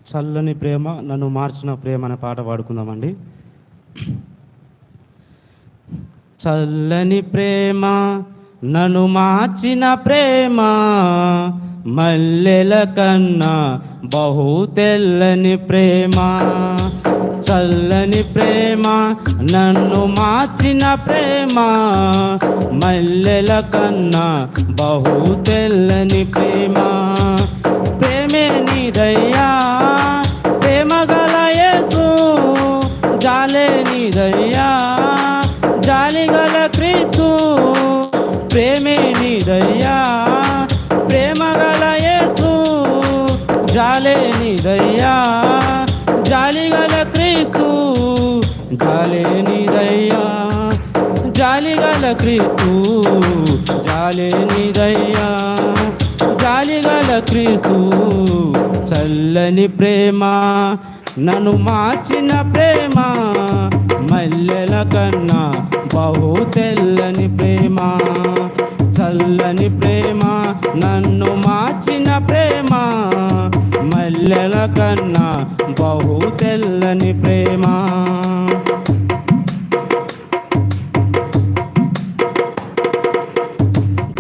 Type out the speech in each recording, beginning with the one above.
చల్లని ప్రేమ నన్ను మార్చిన ప్రేమ అనే పాట పాడుకుందామండి. చల్లని ప్రేమ నన్ను మార్చిన ప్రేమ, మల్లెల కన్నా బహు తెల్లని ప్రేమ. చల్లని ప్రేమ నన్ను మార్చిన ప్రేమ, మల్లెల కన్నా బహు తెల్లని ప్రేమ. ప్రేమే నీదయ్యా ప్రేమగల యేసు, జాలే నీదయ్యా జాలిగల క్రీస్తు. ప్రేమే నీదయ్యా ప్రేమగల యేసు, జాలే నీదయ్యా జాలిగల క్రీస్తు. జాలే నీదయ్యా జాలిగల క్రీస్తు, జాలే నీదయ్యా జాలిగల క్రీస్తు. చల్లని ప్రేమ నన్ను మార్చిన ప్రేమ, మల్లెల కన్నా బహు తెల్లని ప్రేమ. చల్లని ప్రేమ నన్ను మార్చిన ప్రేమ, మల్లెల కన్నా బహు తెల్లని ప్రేమ.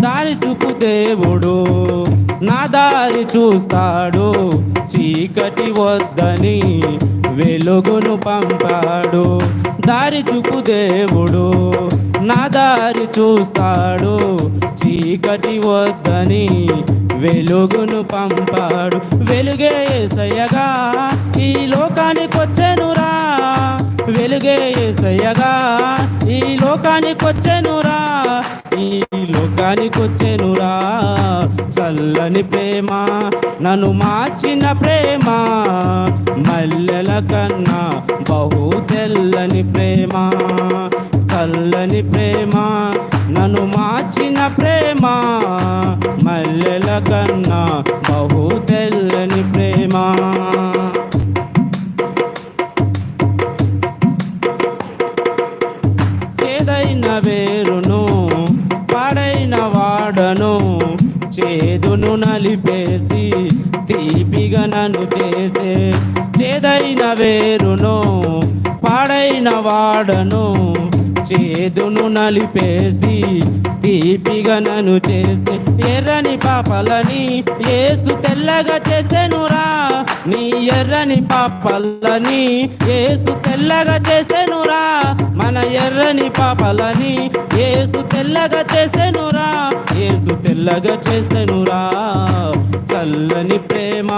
దారి చూపు దేవుడు నా దారి చూస్తాడు, చీకటి వద్దని వెలుగును పంపాడు. దారి చూపు దేవుడు నా దారి చూస్తాడు, చీకటి వద్దని వెలుగును పంపాడు. వెలుగే యేసయ్యగా ఈ లోకానికి వచ్చెనురా, వెలుగే యేసయ్యగా ఈ లోకానికి వచ్చెనురా, ఈ లోకానికి వచ్చెనురా. చల్లని ప్రేమ నన్ను మార్చిన ప్రేమ, మల్లెల కన్నా బహు తెల్లని ప్రేమ. చల్లని ప్రేమ నన్ను మార్చిన ప్రేమ, మల్లెల కన్నా బహు తెల్లని ప్రేమ. చేదైన వేరును పాడైన వాడను, చేదును నలిపేసి తీపిగా నన్ను చేసే. చేదైన వేరును పాడైన వాడను, చేదును నలిపేసి తీపిగా నన్ను చేసే. ఎర్రని పాపలని యేసు తెల్లగా చేసెనురా, నీ ఎర్రని పాపలని యేసు తెల్లగా చేసెనురా. మన ఎర్రని పాపలని యేసు తెల్లగా చేసెనురా, యేసు తెల్లగా చేసెనురా. చల్లని ప్రేమ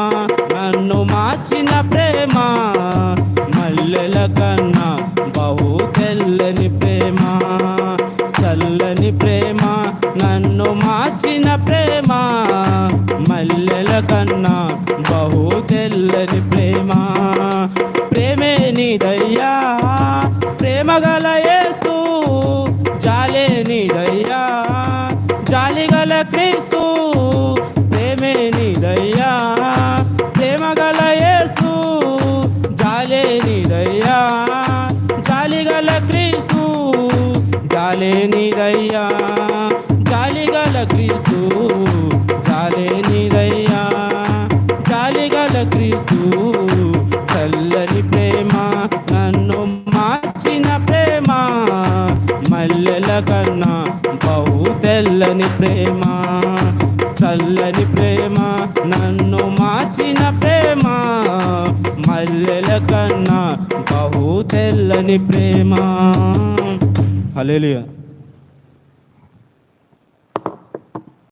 నన్ను మార్చిన ప్రేమ, మల్లెల కన్నా బహు తెల్లని ప్రేమ. చల్లని ప్రేమ నన్ను మార్చిన ప్రేమ, మల్లెల కన్నా బహు తెల్లని ప్రేమ. ప్రేమే నీదయ్యా ప్రేమగల యేసు, జాలే నీదయ్యా జాలిగల క్రీస్తు. ప్రేమే నీదయ్యా ప్రేమగల యేసు, జాలే నీదయ్యా జాలిగల క్రీస్తు. జాలే నీదయ్యా జాలిగల క్రీస్తు, జాలే నీదయ్యా జాలిగల క్రీస్తు. చల్లని ప్రేమ నన్ను మార్చిన ప్రేమ, మల్లెల కన్నా బహు తెల్లని ప్రేమ. చల్లని ప్రేమ నన్ను మార్చిన ప్రేమ, మల్లెల కన్నా బహు తెల్లని ప్రేమ. హల్లెలూయా.